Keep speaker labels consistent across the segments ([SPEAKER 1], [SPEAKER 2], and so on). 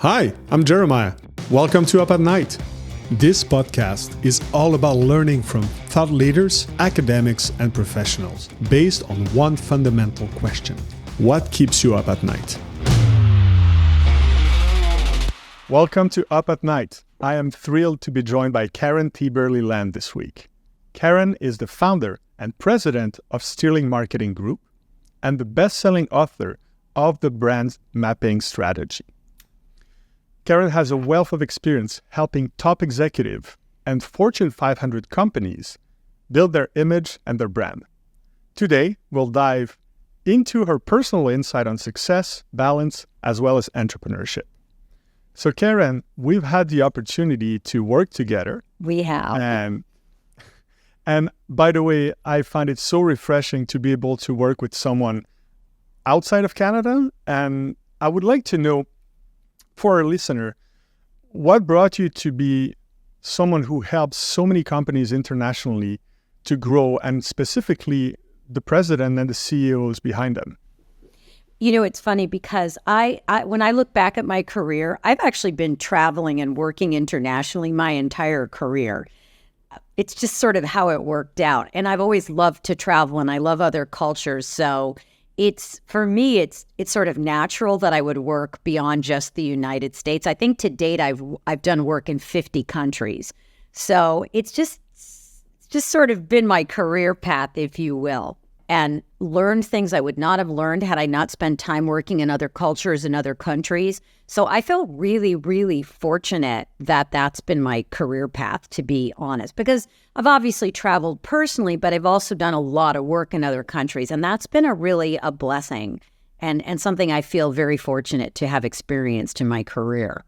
[SPEAKER 1] Hi, I'm Jeremiah. Welcome to Up at Night. This podcast is all about learning from thought leaders, academics, and professionals based on one fundamental question. What keeps you up at night? Welcome to Up at Night. I am thrilled to be joined by Tiber Leland this week. Karen is the founder and president of Sterling Marketing Group and the best-selling author of the brand mapping strategy. Karen has a wealth of experience helping top executive and Fortune 500 companies build their image and their brand. Today, we'll dive into her personal insight on success, balance, as well as entrepreneurship. So Karen, we've had the opportunity to work together.
[SPEAKER 2] We have.
[SPEAKER 1] And by the way, I find it so refreshing to be able to work with someone outside of Canada. And I would like to know, for our listener, what brought you to be someone who helps so many companies internationally to grow, and specifically the president and the CEOs behind them?
[SPEAKER 2] You know, it's funny because I when I look back at my career, I've actually been traveling and working internationally my entire career. It's just sort of how it worked out. And I've always loved to travel and I love other cultures. So for me, it's sort of natural that I would work beyond just the United States. I think to date, I've done work in 50 countries. So it's just sort of been my career path, if you will, and learned things I would not have learned had I not spent time working in other cultures and other countries. So I feel really, really fortunate that that's been my career path, to be honest, because I've obviously traveled personally, but I've also done a lot of work in other countries. And that's been really a blessing and something I feel very fortunate to have experienced in my career.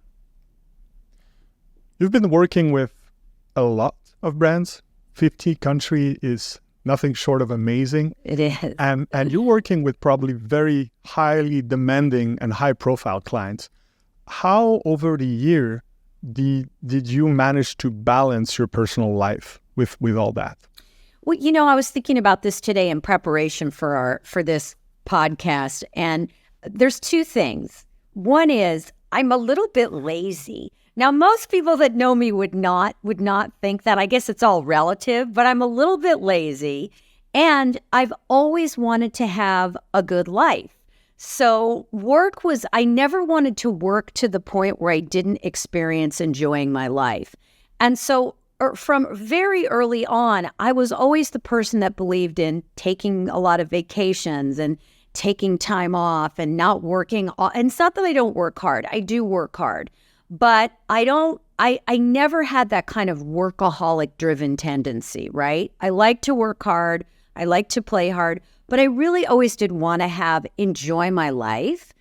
[SPEAKER 1] You've been working with a lot of brands. 50 countries is nothing short of amazing.
[SPEAKER 2] It is.
[SPEAKER 1] And you're working with probably very highly demanding and high-profile clients. How, over the year, did you manage to balance your personal life with all that?
[SPEAKER 2] Well, you know, I was thinking about this today in preparation for this podcast, and there's two things. One is I'm a little bit lazy. Now, most people that know me would not think that. I guess it's all relative, but I'm a little bit lazy, and I've always wanted to have a good life. So I never wanted to work to the point where I didn't experience enjoying my life. And so from very early on, I was always the person that believed in taking a lot of vacations and taking time off and not working. And it's not that I don't work hard. I do work hard. But I never had that kind of workaholic-driven tendency, right? I like to work hard. I like to play hard. But I really always did want to enjoy my life.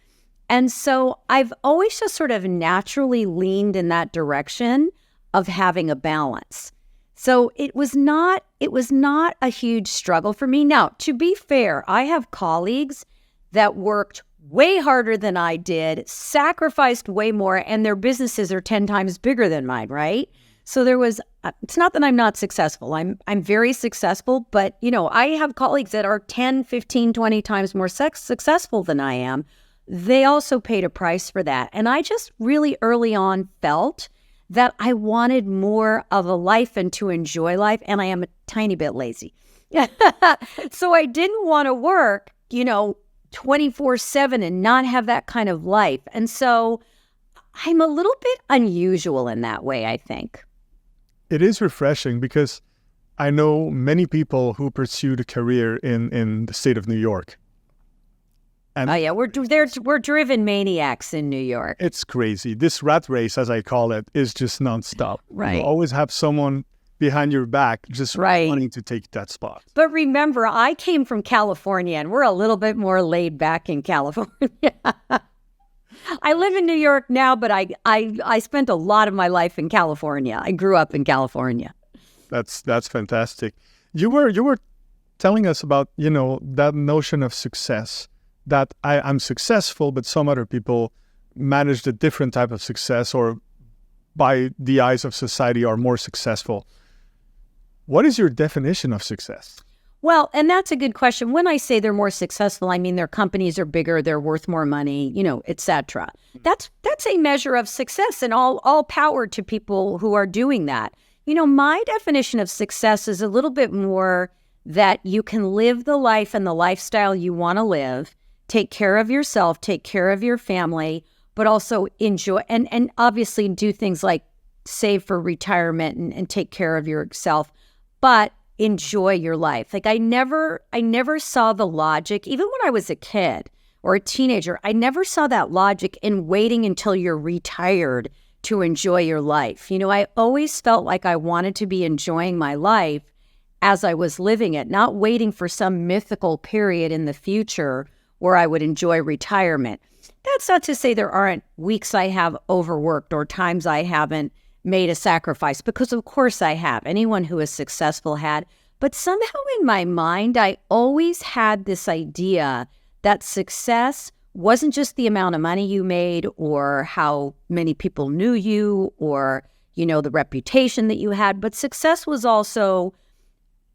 [SPEAKER 2] And so I've always just sort of naturally leaned in that direction of having a balance. So it was not a huge struggle for me. Now, to be fair, I have colleagues that worked way harder than I did, sacrificed way more, and their businesses are 10 times bigger than mine, right? So it's not that I'm not successful. I'm very successful, but you know, I have colleagues that are 10, 15, 20 times more successful than I am. They also paid a price for that. And I just really early on felt that I wanted more of a life and to enjoy life, and I am a tiny bit lazy. So I didn't want to work, 24/7 and not have that kind of life. And so I'm a little bit unusual in that way, I think.
[SPEAKER 1] It is refreshing because I know many people who pursued a career in the state of New York.
[SPEAKER 2] And we're driven maniacs in New York.
[SPEAKER 1] It's crazy. This rat race, as I call it, is just nonstop.
[SPEAKER 2] Right.
[SPEAKER 1] You always have someone behind your back just wanting to take that spot.
[SPEAKER 2] But remember, I came from California, and we're a little bit more laid back in California. I live in New York now, but I spent a lot of my life in California. I grew up in California.
[SPEAKER 1] That's fantastic. You were telling us about, that notion of success, that I'm successful, but some other people managed a different type of success, or by the eyes of society are more successful. What is your definition of success?
[SPEAKER 2] Well, and that's a good question. When I say they're more successful, I mean their companies are bigger, they're worth more money, et cetera. That's a measure of success, and all power to people who are doing that. My definition of success is a little bit more that you can live the life and the lifestyle you want to live, take care of yourself, take care of your family, but also enjoy and obviously do things like save for retirement and take care of yourself, but enjoy your life. Like I never saw the logic, even when I was a kid or a teenager, I never saw that logic in waiting until you're retired to enjoy your life. I always felt like I wanted to be enjoying my life as I was living it, not waiting for some mythical period in the future where I would enjoy retirement. That's not to say there aren't weeks I have overworked or times I haven't made a sacrifice, because of course I have. Anyone who is successful had. But somehow in my mind, I always had this idea that success wasn't just the amount of money you made or how many people knew you or, the reputation that you had, but success was also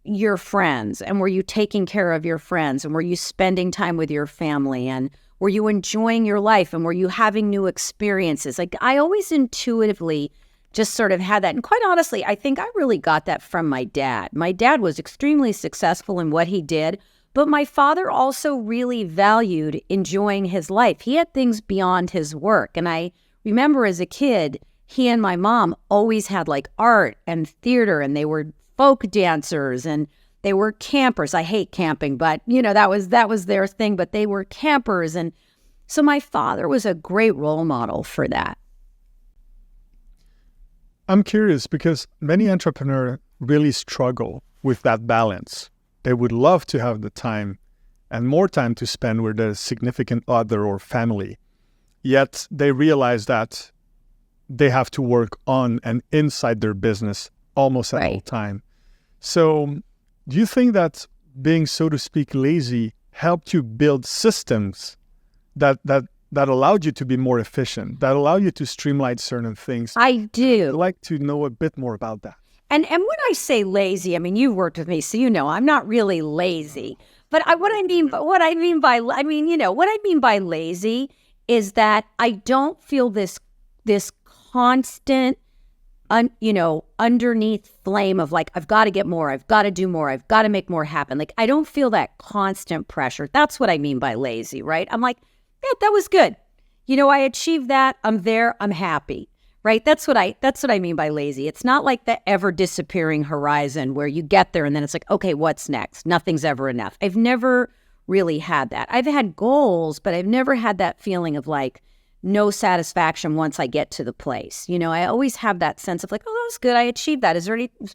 [SPEAKER 2] your friends. And were you taking care of your friends? And were you spending time with your family? And were you enjoying your life? And were you having new experiences? Like I always intuitively just sort of had that. And quite honestly, I think I really got that from my dad. My dad was extremely successful in what he did, but my father also really valued enjoying his life. He had things beyond his work. And I remember as a kid, he and my mom always had like art and theater, and they were folk dancers and they were campers. I hate camping, but that was their thing, but they were campers. And so my father was a great role model for that.
[SPEAKER 1] I'm curious because many entrepreneurs really struggle with that balance. They would love to have the time and more time to spend with a significant other or family. Yet they realize that they have to work on and inside their business almost at all time. So do you think that being, so to speak, lazy helped you build systems that allowed you to be more efficient, that allowed you to streamline certain things?
[SPEAKER 2] I do.
[SPEAKER 1] I'd like to know a bit more about that.
[SPEAKER 2] And when I say lazy, I mean, you've worked with me, so I'm not really lazy. But what I mean by lazy is that I don't feel this constant, underneath flame of like, I've got to get more, I've got to do more, I've got to make more happen. Like, I don't feel that constant pressure. That's what I mean by lazy, right? I'm like, yeah, that was good. I achieved that. I'm there. I'm happy, right? That's what I mean by lazy. It's not like the ever disappearing horizon where you get there and then it's like, okay, what's next? Nothing's ever enough. I've never really had that. I've had goals, but I've never had that feeling of like no satisfaction once I get to the place. I always have that sense of like, oh, that was good. I achieved that.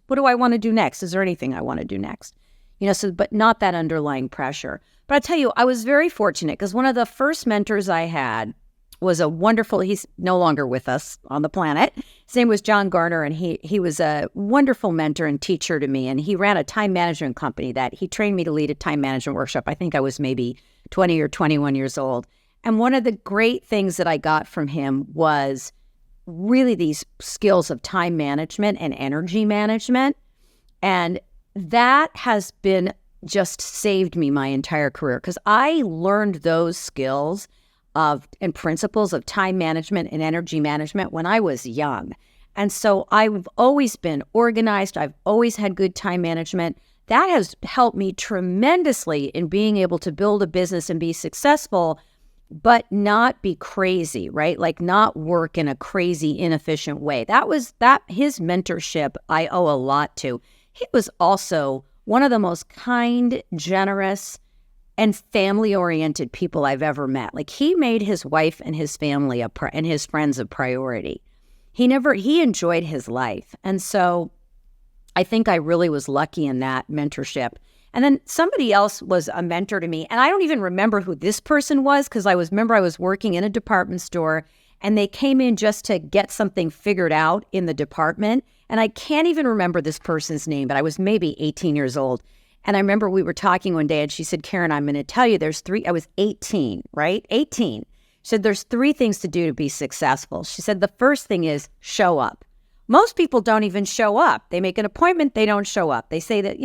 [SPEAKER 2] What do I want to do next? Is there anything I want to do next? But not that underlying pressure. But I tell you, I was very fortunate because one of the first mentors I had was he's no longer with us on the planet. His name was John Garner, and he was a wonderful mentor and teacher to me. And he ran a time management company that he trained me to lead a time management workshop. I think I was maybe 20 or 21 years old. And one of the great things that I got from him was really these skills of time management and energy management. And that has been just saved me my entire career because I learned those skills and principles of time management and energy management when I was young. And so I've always been organized. I've always had good time management. That has helped me tremendously in being able to build a business and be successful, but not be crazy, right? Like not work in a crazy, inefficient way. His mentorship I owe a lot to. He was also one of the most kind, generous, and family-oriented people I've ever met. Like he made his wife and his family and his friends a priority. He enjoyed his life. And so I think I really was lucky in that mentorship. And then somebody else was a mentor to me. And I don't even remember who this person was because I was working in a department store and they came in just to get something figured out in the department. And I can't even remember this person's name, but I was maybe 18 years old. And I remember we were talking one day and she said, Karen, I'm going to tell you I was 18, right? 18. She said, there's 3 things to do to be successful. She said, the first thing is show up. Most people don't even show up. They make an appointment, they don't show up. They say that,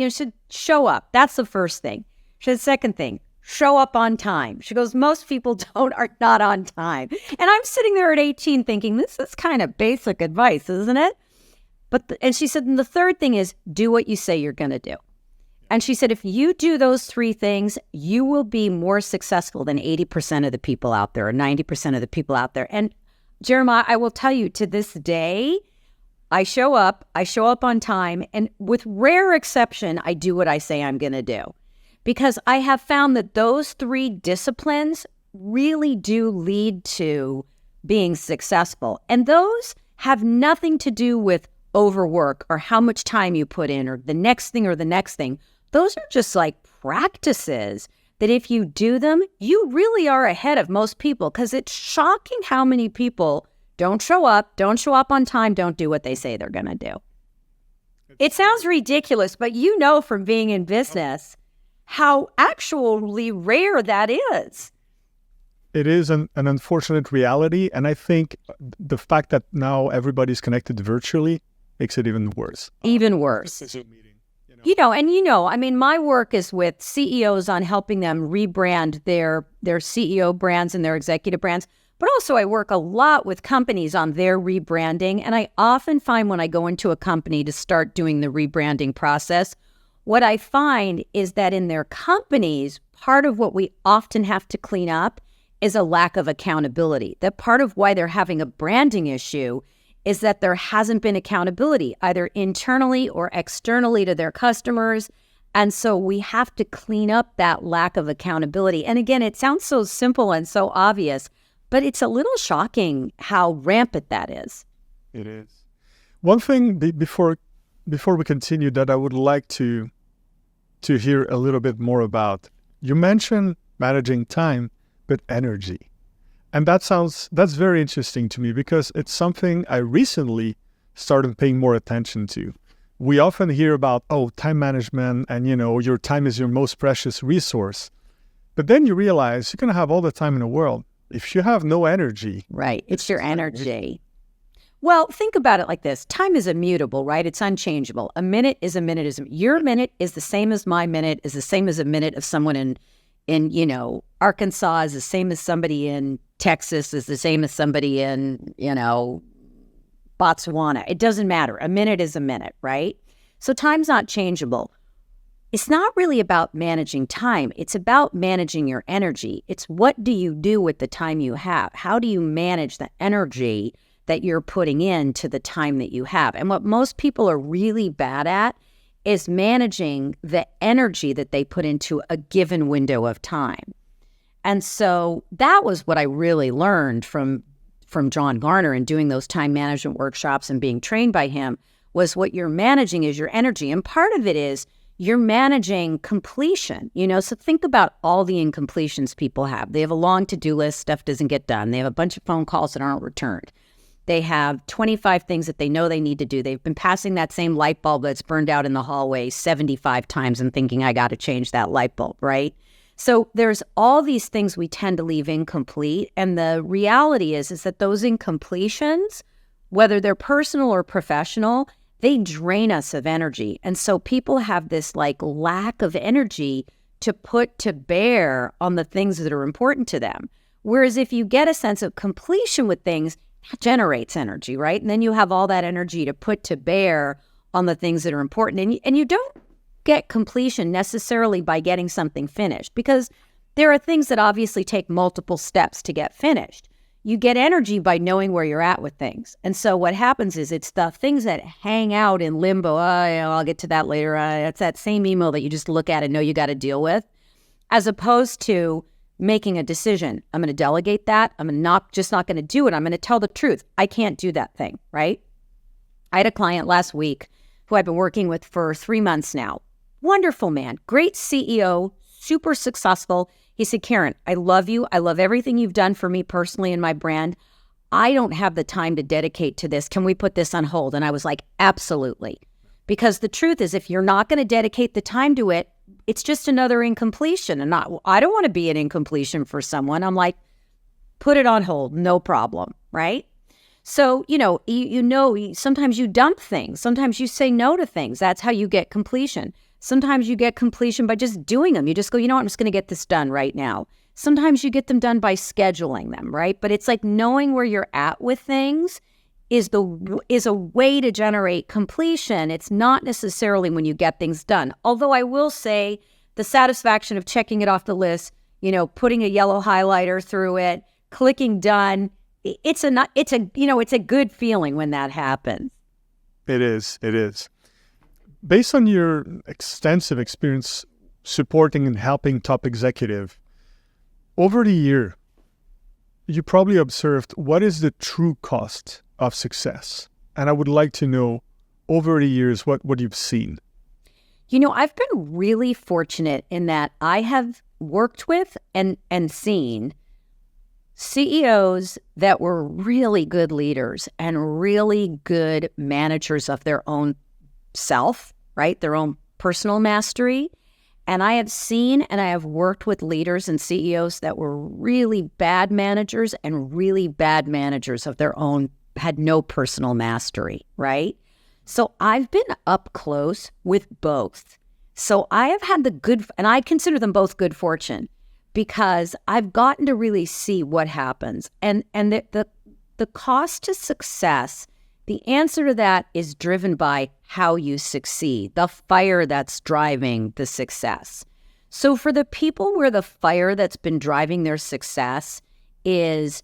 [SPEAKER 2] show up. That's the first thing. She said, second thing, show up on time. She goes, most people are not on time. And I'm sitting there at 18 thinking, this is kind of basic advice, isn't it? And she said, and the third thing is do what you say you're going to do. And she said, if you do those three things, you will be more successful than 80% of the people out there or 90% of the people out there. And Jeremiah, I will tell you, to this day, I show up on time, and with rare exception, I do what I say I'm going to do. Because I have found that those three disciplines really do lead to being successful. And those have nothing to do with overwork or how much time you put in or the next thing or the next thing. Those are just like practices that if you do them, you really are ahead of most people, because it's shocking how many people don't show up on time, don't do what they say they're going to do. It sounds ridiculous, but you know from being in business how actually rare that is.
[SPEAKER 1] It is an unfortunate reality, and I think the fact that now everybody's connected virtually makes it even worse.
[SPEAKER 2] Even worse. I mean, my work is with CEOs on helping them rebrand their CEO brands and their executive brands. But also I work a lot with companies on their rebranding. And I often find when I go into a company to start doing the rebranding process, what I find is that in their companies, part of what we often have to clean up is a lack of accountability. That part of why they're having a branding issue is that there hasn't been accountability, either internally or externally to their customers. And so we have to clean up that lack of accountability. And again, it sounds so simple and so obvious, but it's a little shocking how rampant that is.
[SPEAKER 1] It is. One thing before we continue that I would like to hear a little bit more about. You mentioned managing time, but energy. And that's very interesting to me, because it's something I recently started paying more attention to. We often hear about, time management and, your time is your most precious resource. But then you realize you're going to have all the time in the world. If you have no energy.
[SPEAKER 2] Right. It's your energy. Well, think about it like this. Time is immutable, right? It's unchangeable. A minute is a minute. Your minute is the same as my minute, is the same as a minute of someone in Arkansas, is the same as somebody in Texas, is the same as somebody in, Botswana. It doesn't matter. A minute is a minute, right? So time's not changeable. It's not really about managing time. It's about managing your energy. It's what do you do with the time you have? How do you manage the energy that you're putting into the time that you have? And what most people are really bad at is managing the energy that they put into a given window of time. And so that was what I really learned from John Garner and doing those time management workshops and being trained by him, was what you're managing is your energy. And part of it is you're managing completion. So think about all the incompletions people have. They have a long to-do list, stuff doesn't get done. They have a bunch of phone calls that aren't returned. They have 25 things that they know they need to do. They've been passing that same light bulb that's burned out in the hallway 75 times and thinking, I got to change that light bulb, right? So there's all these things we tend to leave incomplete. And the reality is that those incompletions, whether they're personal or professional, they drain us of energy. And so people have this lack of energy to put to bear on the things that are important to them. Whereas if you get a sense of completion with things, that generates energy, right? And then you have all that energy to put to bear on the things that are important. And you don't get completion necessarily by getting something finished, because there are things that obviously take multiple steps to get finished. You get energy by knowing where you're at with things. And so what happens is it's the things that hang out in limbo. I'll get to that later. It's that same email that you just look at and know you got to deal with, as opposed to making a decision. I'm going to delegate that. I'm not going to do it. I'm going to tell the truth. I can't do that thing, right? I had a client last week who I've been working with for 3 months now. Wonderful man, great CEO, super successful. He said, Karen, I love you. I love everything you've done for me personally and my brand. I don't have the time to dedicate to this. Can we put this on hold? And I was like, absolutely. Because the truth is, if you're not going to dedicate the time to it, it's just another incompletion. And I don't want to be an incompletion for someone. I'm like, put it on hold, no problem, right? So, sometimes you dump things. Sometimes you say no to things. That's how you get completion. Sometimes you get completion by just doing them. You just go, you know what, I'm just going to get this done right now. Sometimes you get them done by scheduling them, right? But it's like knowing where you're at with things is a way to generate completion. It's not necessarily when you get things done. Although I will say the satisfaction of checking it off the list, putting a yellow highlighter through it, clicking done, it's a good feeling when that happens.
[SPEAKER 1] It is. Based on your extensive experience supporting and helping top executive, over the year, you probably observed what is the true cost of success. And I would like to know, over the years, what you've seen.
[SPEAKER 2] I've been really fortunate in that I have worked with and seen CEOs that were really good leaders and really good managers of their own self, right? Their own personal mastery. And I have seen and I have worked with leaders and CEOs that were really bad managers and really bad managers of their own, had no personal mastery, right? So I've been up close with both. So I have had and I consider them both good fortune because I've gotten to really see what happens. And the cost to success, the answer to that is driven by how you succeed, the fire that's driving the success. So for the people where the fire that's been driving their success is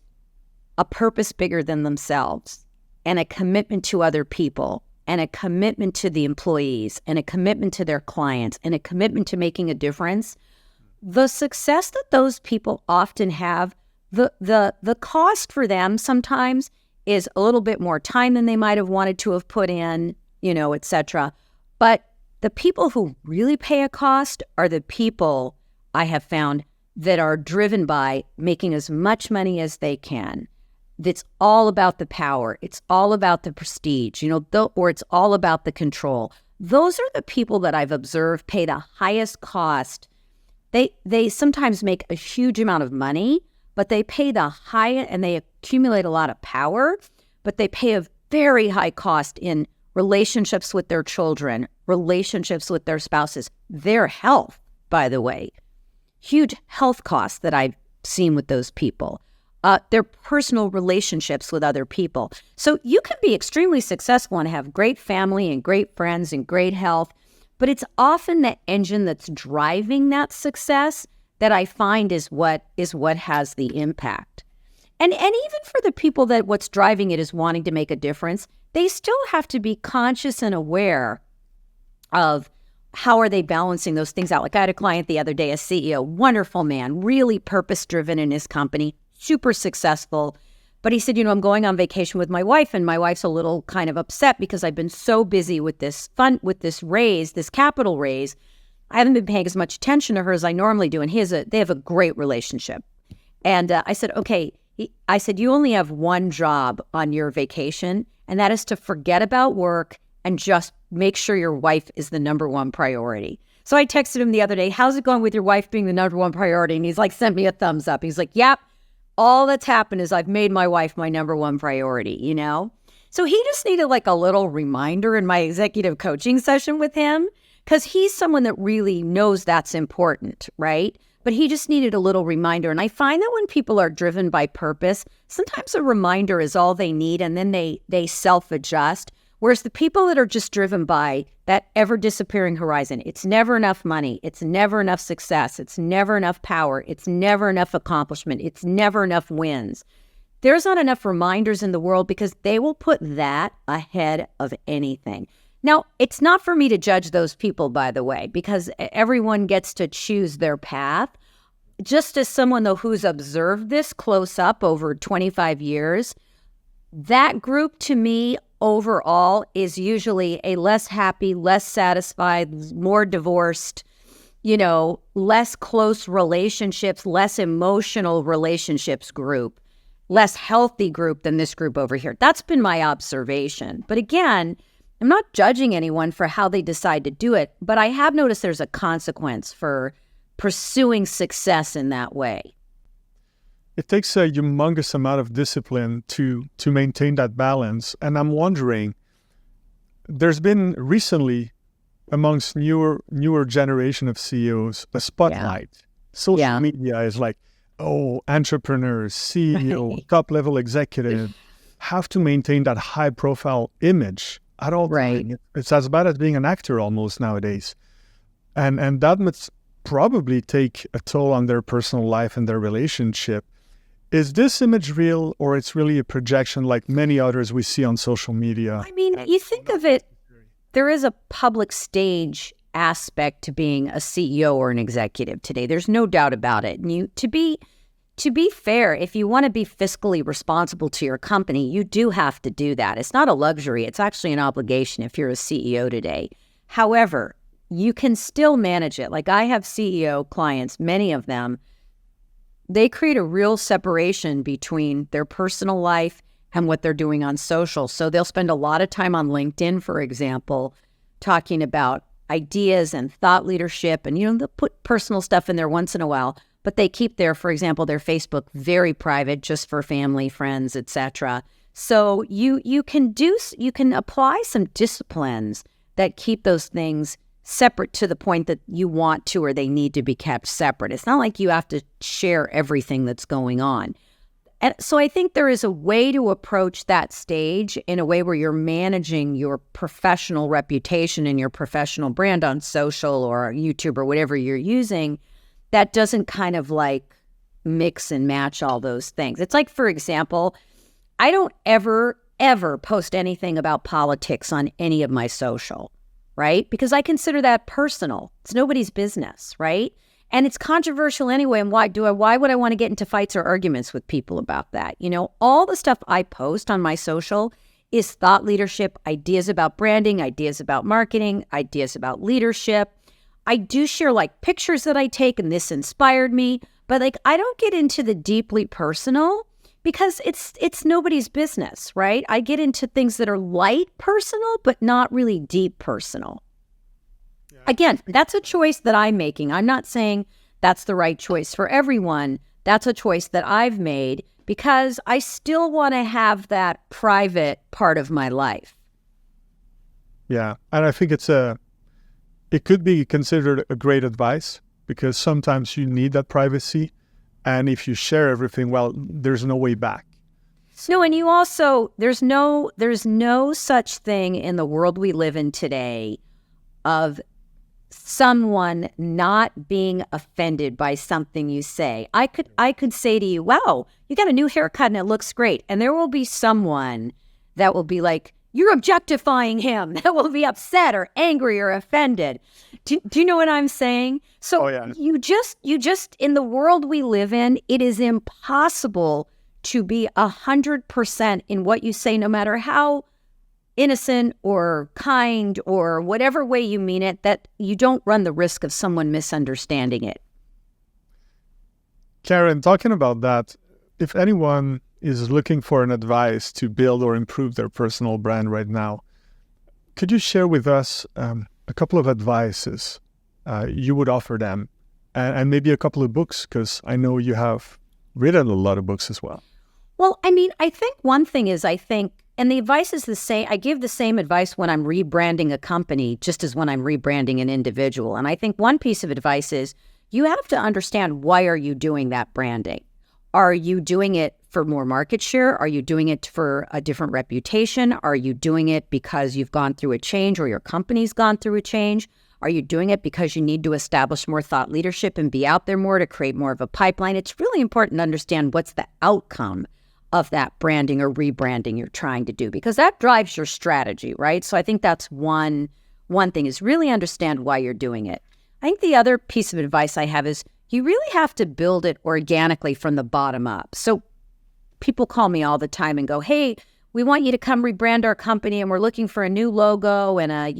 [SPEAKER 2] a purpose bigger than themselves and a commitment to other people and a commitment to the employees and a commitment to their clients and a commitment to making a difference, the success that those people often have, the cost for them sometimes is a little bit more time than they might have wanted to have put in, et cetera. But the people who really pay a cost are the people I have found that are driven by making as much money as they can. It's all about the power. It's all about the prestige, or it's all about the control. Those are the people that I've observed pay the highest cost. They sometimes make a huge amount of money, but they pay the high and they accumulate a lot of power, but they pay a very high cost in relationships with their children, relationships with their spouses, their health, by the way. Huge health costs that I've seen with those people. Their personal relationships with other people. So you can be extremely successful and have great family and great friends and great health, but it's often the engine that's driving that success that I find is what has the impact. And even for the people that what's driving it is wanting to make a difference, they still have to be conscious and aware of how are they balancing those things out. Like I had a client the other day, a CEO, wonderful man, really purpose-driven in his company, super successful. But he said, I'm going on vacation with my wife, and my wife's a little kind of upset because I've been so busy with this capital raise. I haven't been paying as much attention to her as I normally do. And they have a great relationship. And I said, okay. I said, you only have one job on your vacation, and that is to forget about work and just make sure your wife is the number one priority. So I texted him the other day, how's it going with your wife being the number one priority? And he's like, sent me a thumbs up. He's like, yep, all that's happened is I've made my wife my number one priority, So he just needed like a little reminder in my executive coaching session with him, because he's someone that really knows that's important, right? But he just needed a little reminder. And I find that when people are driven by purpose, sometimes a reminder is all they need, and then they self-adjust. Whereas the people that are just driven by that ever-disappearing horizon, it's never enough money, it's never enough success, it's never enough power, it's never enough accomplishment, it's never enough wins. There's not enough reminders in the world because they will put that ahead of anything. Now, it's not for me to judge those people, by the way, because everyone gets to choose their path. Just as someone, though, who's observed this close up over 25 years, that group to me overall is usually a less happy, less satisfied, more divorced, less close relationships, less emotional relationships group, less healthy group than this group over here. That's been my observation. But again, I'm not judging anyone for how they decide to do it, but I have noticed there's a consequence for pursuing success in that way.
[SPEAKER 1] It takes a humongous amount of discipline to maintain that balance. And I'm wondering, there's been recently amongst newer generation of CEOs, a spotlight. Social media is like, oh, entrepreneurs, CEO, top level executive have to maintain that high profile image at all times. It's as bad as being an actor almost nowadays. And that must probably take a toll on their personal life and their relationship. Is this image real, or it's really a projection like many others we see on social media?
[SPEAKER 2] I mean, you think of it, there is a public stage aspect to being a CEO or an executive today. There's no doubt about it. And to be fair, if you want to be fiscally responsible to your company, you do have to do that. It's not a luxury. It's actually an obligation if you're a CEO today. However, you can still manage it. Like I have CEO clients, many of them, they create a real separation between their personal life and what they're doing on social. So they'll spend a lot of time on LinkedIn, for example, talking about ideas and thought leadership. And, they'll put personal stuff in there once in a while, but they keep for example, their Facebook very private, just for family, friends, etc. So you can apply some disciplines that keep those things separate to the point that you want to, or they need to be kept separate. It's not like you have to share everything that's going on. And so I think there is a way to approach that stage in a way where you're managing your professional reputation and your professional brand on social or YouTube or whatever you're using that doesn't kind of like mix and match all those things. It's like, for example, I don't ever post anything about politics on any of my social, right? Because I consider that personal. It's nobody's business, right? And it's controversial anyway. And why would I want to get into fights or arguments with people about that? All the stuff I post on my social is thought leadership, ideas about branding, ideas about marketing, ideas about leadership. I do share like pictures that I take and this inspired me, but like I don't get into the deeply personal because it's nobody's business, right? I get into things that are light personal, but not really deep personal. Again, that's a choice that I'm making. I'm not saying that's the right choice for everyone. That's a choice that I've made because I still want to have that private part of my life.
[SPEAKER 1] Yeah, and I think it could be considered a great advice because sometimes you need that privacy. And if you share everything, well, there's no way back.
[SPEAKER 2] No, and you also, there's no such thing in the world we live in today of someone not being offended by something you say. I could say to you, wow, you got a new haircut and it looks great. And there will be someone that will be like, you're objectifying him, that will be upset or angry or offended. Do you know what I'm saying? So you just, in the world we live in, it is impossible to be 100% in what you say, no matter how innocent or kind or whatever way you mean it, that you don't run the risk of someone misunderstanding it.
[SPEAKER 1] Karen, talking about that, if anyone is looking for an advice to build or improve their personal brand right now, could you share with us a couple of advices you would offer them and maybe a couple of books, because I know you have written a lot of books as well.
[SPEAKER 2] Well, I mean, I think one thing is and the advice is the same. I give the same advice when I'm rebranding a company, just as when I'm rebranding an individual. And I think one piece of advice is you have to understand, why are you doing that branding? Are you doing it for more market share? Are you doing it for a different reputation? Are you doing it because you've gone through a change or your company's gone through a change? Are you doing it because you need to establish more thought leadership and be out there more to create more of a pipeline? It's really important to understand what's the outcome of that branding or rebranding you're trying to do, because that drives your strategy, right? So I think that's one thing, is really understand why you're doing it. I think the other piece of advice I have is you really have to build it organically from the bottom up. So people call me all the time and go, hey, we want you to come rebrand our company and we're looking for a new logo and a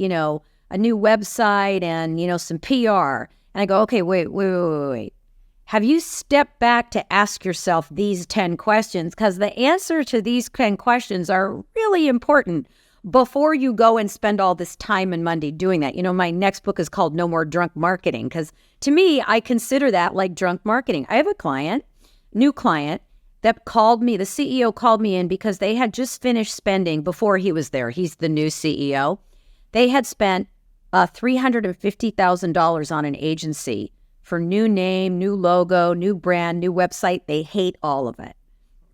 [SPEAKER 2] new website and, some PR. And I go, okay, wait. Have you stepped back to ask yourself these 10 questions? Because the answer to these 10 questions are really important before you go and spend all this time and money doing that. My next book is called No More Drunk Marketing, because to me, I consider that like drunk marketing. I have a new client, that called me. The CEO called me in because they had just finished spending, before he was there, he's the new CEO. They had spent $350,000 on an agency for new name, new logo, new brand, new website. They hate all of it.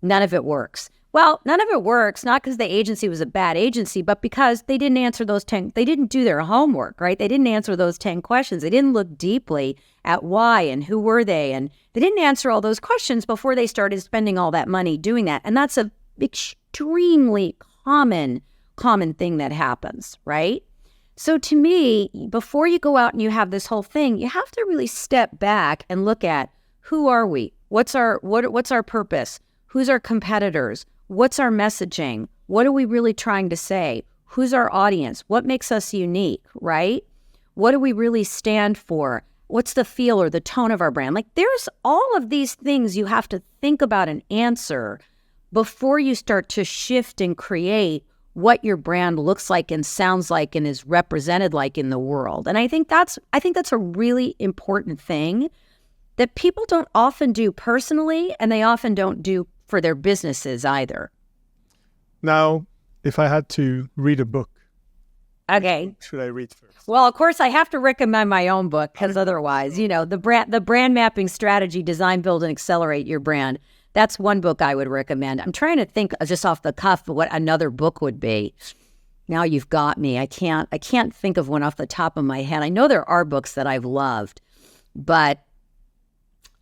[SPEAKER 2] None of it works. Well, none of it works, not because the agency was a bad agency, but because they didn't answer they didn't do their homework, right? They didn't answer those 10 questions. They didn't look deeply at why and who were they. And they didn't answer all those questions before they started spending all that money doing that. And that's a extremely common thing that happens, right? So to me, before you go out and you have this whole thing, you have to really step back and look at who are we? What's our purpose? Who's our competitors? What's our messaging? What are we really trying to say? Who's our audience? What makes us unique, right? What do we really stand for? What's the feel or the tone of our brand? Like there's all of these things you have to think about and answer before you start to shift and create what your brand looks like and sounds like and is represented like in the world. And I think that's a really important thing that people don't often do personally, and they often don't do for their businesses either.
[SPEAKER 1] Now, if I had to read a book,
[SPEAKER 2] okay,
[SPEAKER 1] what should I read first?
[SPEAKER 2] Well, of course, I have to recommend my own book because otherwise, the brand mapping strategy, design, build, and accelerate your brand. That's one book I would recommend. I'm trying to think just off the cuff of what another book would be. Now you've got me. I can't think of one off the top of my head. I know there are books that I've loved, but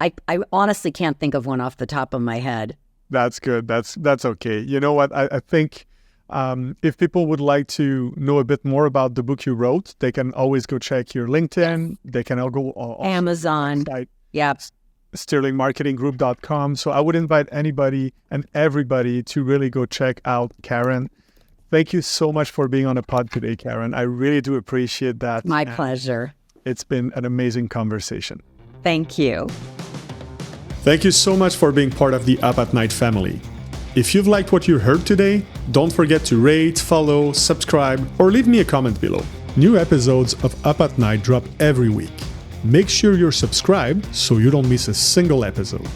[SPEAKER 2] I honestly can't think of one off the top of my head.
[SPEAKER 1] That's good. That's okay. You know what? I think if people would like to know a bit more about the book you wrote, they can always go check your LinkedIn. Yes. They can all go on
[SPEAKER 2] Amazon. Yep.
[SPEAKER 1] StirlingMarketingGroup.com. So I would invite anybody and everybody to really go check out Karen. Thank you so much for being on the pod today, Karen. I really do appreciate that.
[SPEAKER 2] My pleasure.
[SPEAKER 1] It's been an amazing conversation.
[SPEAKER 2] Thank you.
[SPEAKER 1] Thank you so much for being part of the Up at Night family. If you've liked what you heard today, don't forget to rate, follow, subscribe, or leave me a comment below. New episodes of Up at Night drop every week. Make sure you're subscribed so you don't miss a single episode.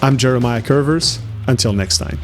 [SPEAKER 1] I'm Jeremiah Curvers. Until next time.